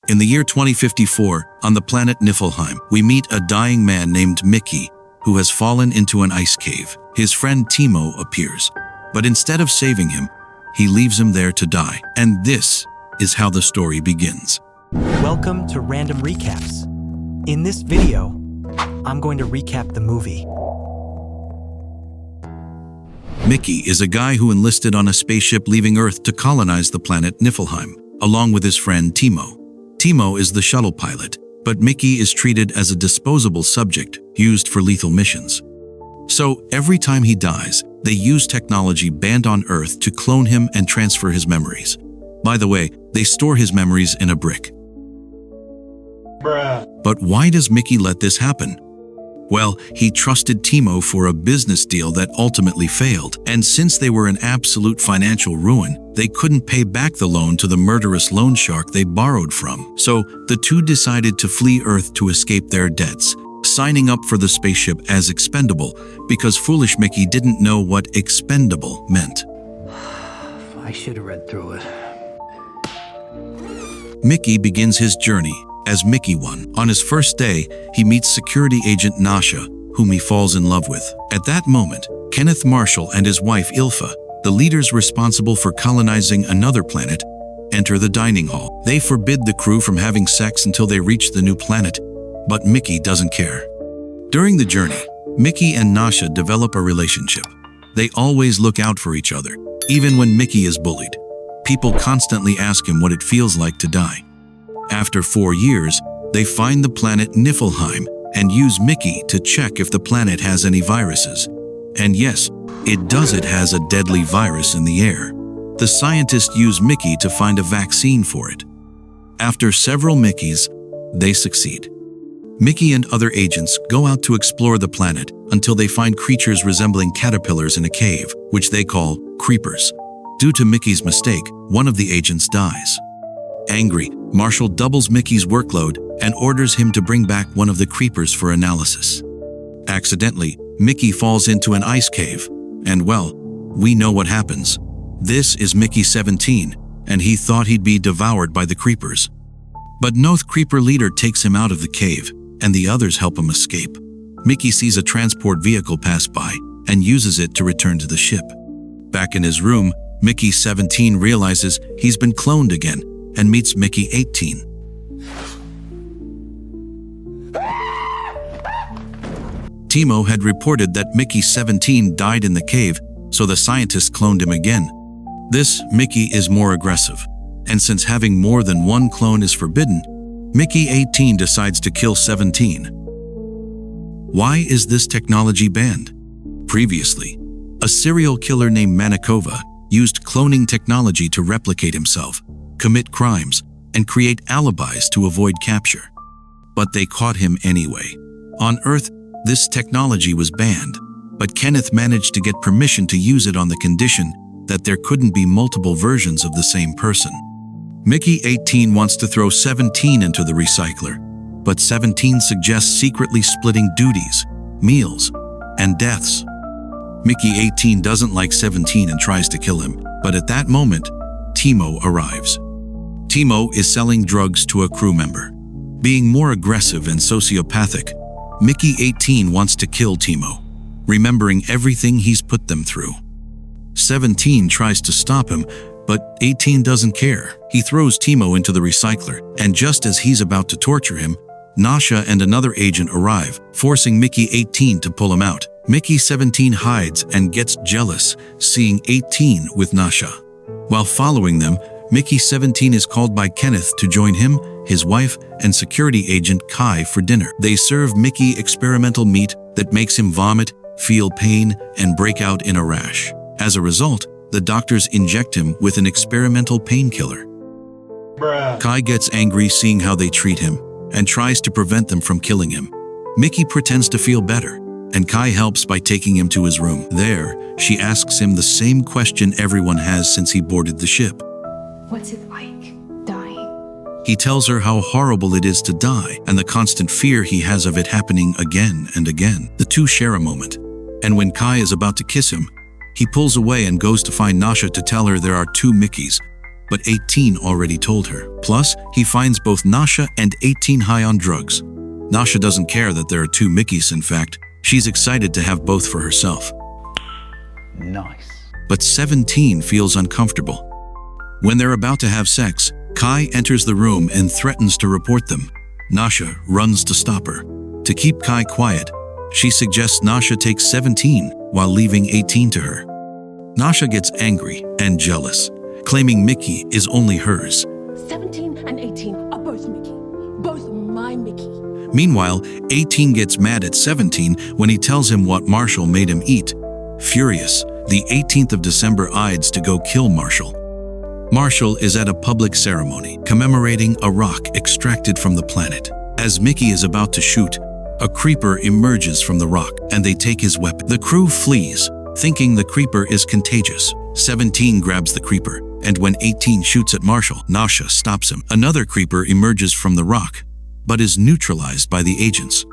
In the year 2054, on the planet Niflheim, we meet a dying man named Mickey, who has fallen into an ice cave. His friend Timo appears, but instead of saving him, he leaves him there to die. And this is how the story begins. Welcome to Random Recaps. In this video, I'm going to recap the movie. Mickey is a guy who enlisted on a spaceship leaving Earth to colonize the planet Niflheim, along with his friend Timo. Timo is the shuttle pilot, but Mickey is treated as a disposable subject used for lethal missions. So every time he dies, they use technology banned on Earth to clone him and transfer his memories. By the way, they store his memories in a brick. But why does Mickey let this happen? Well, he trusted Timo for a business deal that ultimately failed, and since they were in absolute financial ruin, they couldn't pay back the loan to the murderous loan shark they borrowed from. So the two decided to flee Earth to escape their debts, signing up for the spaceship as expendable because foolish Mickey didn't know what expendable meant. I should have read through it. Mickey begins his journey as Mickey 1. On his first day, he meets security agent Nasha, whom he falls in love with. At that moment, Kenneth Marshall and his wife Ilfa, the leaders responsible for colonizing another planet, enter the dining hall. They forbid the crew from having sex until they reach the new planet, but Mickey doesn't care. During the journey, Mickey and Nasha develop a relationship. They always look out for each other, even when Mickey is bullied. People constantly ask him what it feels like to die. After 4 years, they find the planet Niflheim and use Mickey to check if the planet has any viruses. And yes, it does. It has a deadly virus in the air. The scientists use Mickey to find a vaccine for it. After several Mickeys, they succeed. Mickey and other agents go out to explore the planet until they find creatures resembling caterpillars in a cave, which they call creepers. Due to Mickey's mistake, one of the agents dies. Angry, Marshall doubles Mickey's workload and orders him to bring back one of the creepers for analysis. Accidentally, Mickey falls into an ice cave, and well, we know what happens. This is Mickey 17, and he thought he'd be devoured by the creepers. But no creeper leader takes him out of the cave, and the others help him escape. Mickey sees a transport vehicle pass by and uses it to return to the ship. Back in his room, Mickey 17 realizes he's been cloned again and meets Mickey 18. Timo had reported that Mickey 17 died in the cave, so the scientists cloned him again. This Mickey is more aggressive, and since having more than one clone is forbidden, Mickey 18 decides to kill 17. Why is this technology banned? Previously, a serial killer named Manikova used cloning technology to replicate himself, commit crimes, and create alibis to avoid capture. But they caught him anyway. On Earth, this technology was banned, but Kenneth managed to get permission to use it on the condition that there couldn't be multiple versions of the same person. Mickey 18 wants to throw 17 into the recycler, but 17 suggests secretly splitting duties, meals, and deaths. Mickey 18 doesn't like 17 and tries to kill him, but at that moment, Timo arrives. Timo is selling drugs to a crew member. Being more aggressive and sociopathic, Mickey 18 wants to kill Timo, remembering everything he's put them through. 17 tries to stop him, but 18 doesn't care. He throws Timo into the recycler, and just as he's about to torture him, Nasha and another agent arrive, forcing Mickey 18 to pull him out. Mickey 17 hides and gets jealous, seeing 18 with Nasha. While following them, Mickey 17 is called by Kenneth to join him, his wife, and security agent Kai for dinner. They serve Mickey experimental meat that makes him vomit, feel pain, and break out in a rash. As a result, the doctors inject him with an experimental painkiller. Kai gets angry seeing how they treat him and tries to prevent them from killing him. Mickey pretends to feel better, and Kai helps by taking him to his room. There, she asks him the same question everyone has since he boarded the ship. What's it like, dying? He tells her how horrible it is to die and the constant fear he has of it happening again and again. The two share a moment, and when Kai is about to kiss him, he pulls away and goes to find Nasha to tell her there are two Mickeys, but 18 already told her. Plus, he finds both Nasha and 18 high on drugs. Nasha doesn't care that there are two Mickeys, in fact. She's excited to have both for herself. Nice. But 17 feels uncomfortable. When they're about to have sex, Kai enters the room and threatens to report them. Nasha runs to stop her. To keep Kai quiet, she suggests Nasha take 17 while leaving 18 to her. Nasha gets angry and jealous, claiming Mickey is only hers. 17 and 18 are both Mickey. Both my Mickey. Meanwhile, 18 gets mad at 17 when he tells him what Marshall made him eat. Furious, the 18th of December ides to go kill Marshall. Marshall is at a public ceremony commemorating a rock extracted from the planet. As Mickey is about to shoot, a creeper emerges from the rock and they take his weapon. The crew flees, thinking the creeper is contagious. 17 grabs the creeper, and when 18 shoots at Marshall, Nasha stops him. Another creeper emerges from the rock, but is neutralized by the agents.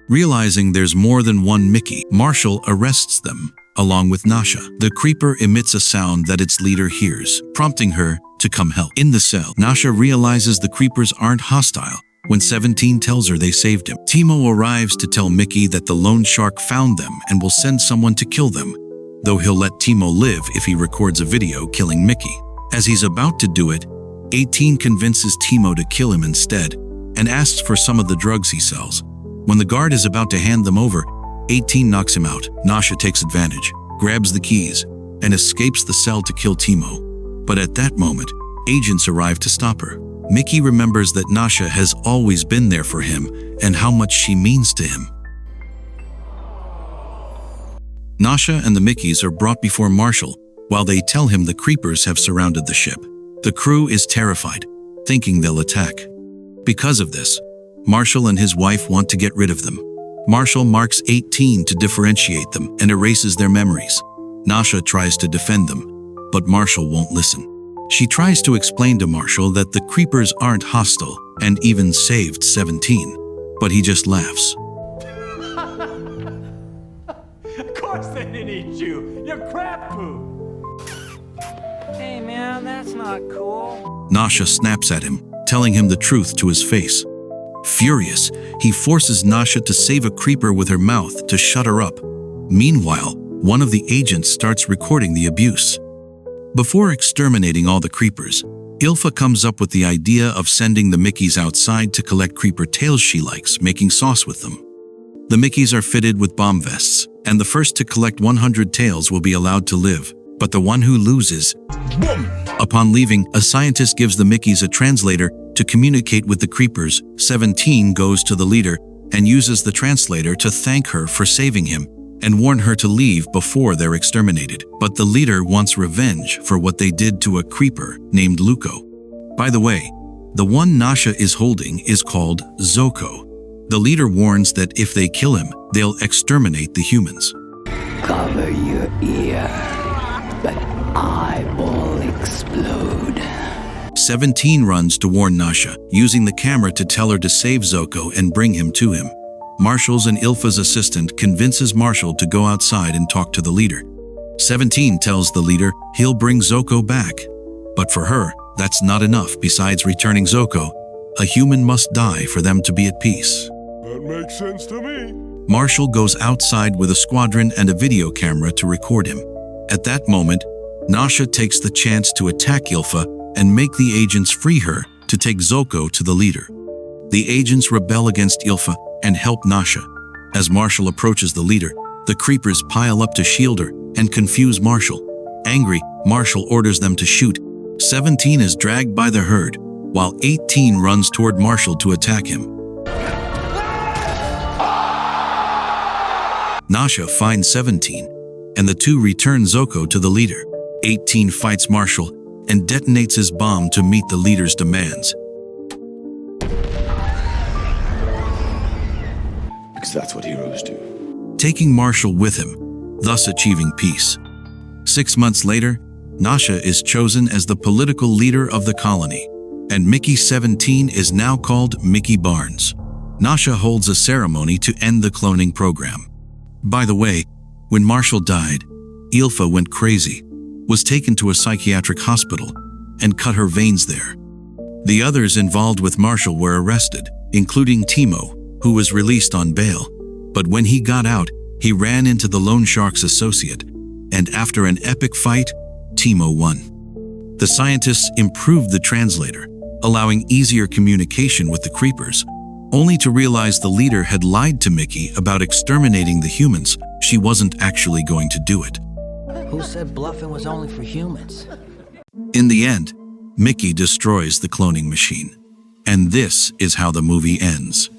Realizing there's more than one Mickey, Marshall arrests them, along with Nasha. The creeper emits a sound that its leader hears, prompting her to come help. In the cell, Nasha realizes the creepers aren't hostile when 17 tells her they saved him. Timo arrives to tell Mickey that the loan shark found them and will send someone to kill them, though he'll let Timo live if he records a video killing Mickey. As he's about to do it, 18 convinces Timo to kill him instead and asks for some of the drugs he sells. When the guard is about to hand them over, 18 knocks him out. Nasha takes advantage, grabs the keys, and escapes the cell to kill Timo. But at that moment, agents arrive to stop her. Mickey remembers that Nasha has always been there for him and how much she means to him. Nasha and the Mickeys are brought before Marshall while they tell him the creepers have surrounded the ship. The crew is terrified, thinking they'll attack. Because of this, Marshall and his wife want to get rid of them. Marshall marks 18 to differentiate them and erases their memories. Nasha tries to defend them, but Marshall won't listen. She tries to explain to Marshall that the creepers aren't hostile and even saved 17, but he just laughs. Of course they didn't eat you. You're crap poo. Hey man, that's not cool. Nasha snaps at him, telling him the truth to his face. Furious, he forces Nasha to save a creeper with her mouth to shut her up. Meanwhile, one of the agents starts recording the abuse. Before exterminating all the creepers, Ilfa comes up with the idea of sending the Mickeys outside to collect creeper tails she likes, making sauce with them. The Mickeys are fitted with bomb vests, and the first to collect 100 tails will be allowed to live, but the one who loses... Boom! Upon leaving, a scientist gives the Mickeys a translator to communicate with the creepers. 17 goes to the leader and uses the translator to thank her for saving him and warn her to leave before they're exterminated. But the leader wants revenge for what they did to a creeper named Luko. By the way, the one Nasha is holding is called Zoko. The leader warns that if they kill him, they'll exterminate the humans. Cover your ear, but I will explode. 17 runs to warn Nasha, using the camera to tell her to save Zoko and bring him to him. Marshall's and Ilfa's assistant convinces Marshall to go outside and talk to the leader. 17 tells the leader he'll bring Zoko back. But for her, that's not enough. Besides returning Zoko, a human must die for them to be at peace. That makes sense to me. Marshall goes outside with a squadron and a video camera to record him. At that moment, Nasha takes the chance to attack Ilfa and make the agents free her to take Zoko to the leader. The agents rebel against Ilfa and help Nasha. As Marshall approaches the leader, the creepers pile up to shield her and confuse Marshall. Angry, Marshall orders them to shoot. 17 is dragged by the herd, while 18 runs toward Marshall to attack him. Nasha finds 17, and the two return Zoko to the leader. 18 fights Marshall and detonates his bomb to meet the leader's demands. Because that's what heroes do. Taking Marshall with him, thus achieving peace. 6 months later, Nasha is chosen as the political leader of the colony, and Mickey 17 is now called Mickey Barnes. Nasha holds a ceremony to end the cloning program. By the way, when Marshall died, Ilfa went crazy, was taken to a psychiatric hospital, and cut her veins there. The others involved with Marshall were arrested, including Timo, who was released on bail. But when he got out, he ran into the loan shark's associate, and after an epic fight, Timo won. The scientists improved the translator, allowing easier communication with the creepers, only to realize the leader had lied to Mickey about exterminating the humans. She wasn't actually going to do it. Who said bluffing was only for humans? In the end, Mickey destroys the cloning machine. And this is how the movie ends.